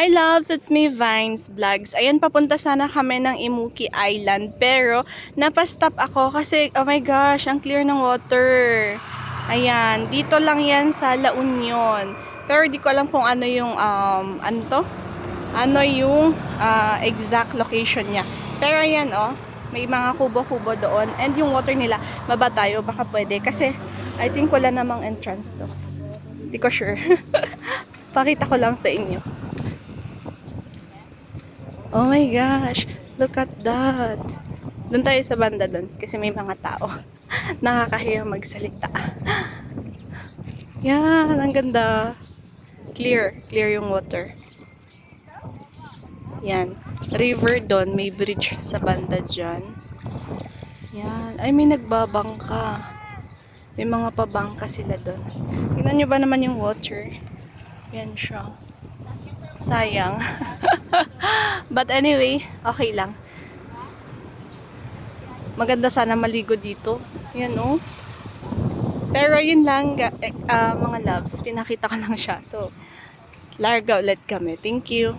Hi loves, it's me Vines Vlogs. Ayan, papunta sana kami ng Imuki Island pero napastop ako kasi oh my gosh, ang clear ng water. Ayan, dito lang yan sa La Union. Pero di ko alam kung ano yung ano to? Ano yung exact location niya. Pero ayan oh, may mga kubo-kubo doon and yung water nila baba tayo baka pwede kasi I think wala namang entrance to. Di ko sure. Pakita ko lang sa inyo. Oh my gosh, look at that. Doon tayo sa banda doon kasi may mga tao. Nakakahiya magsalita. Yan, ang ganda. Clear yung water. Yan, river doon, may bridge sa banda dyan. Yan, ay may nagbabangka. May mga pabangka sila doon. Tingnan nyo ba naman yung water? Yan siya. Sayang. But anyway, okay lang. Maganda sana maligo dito. Yan oh. Pero yun lang, mga loves, pinakita ko lang siya. So, larga ulit kami. Thank you.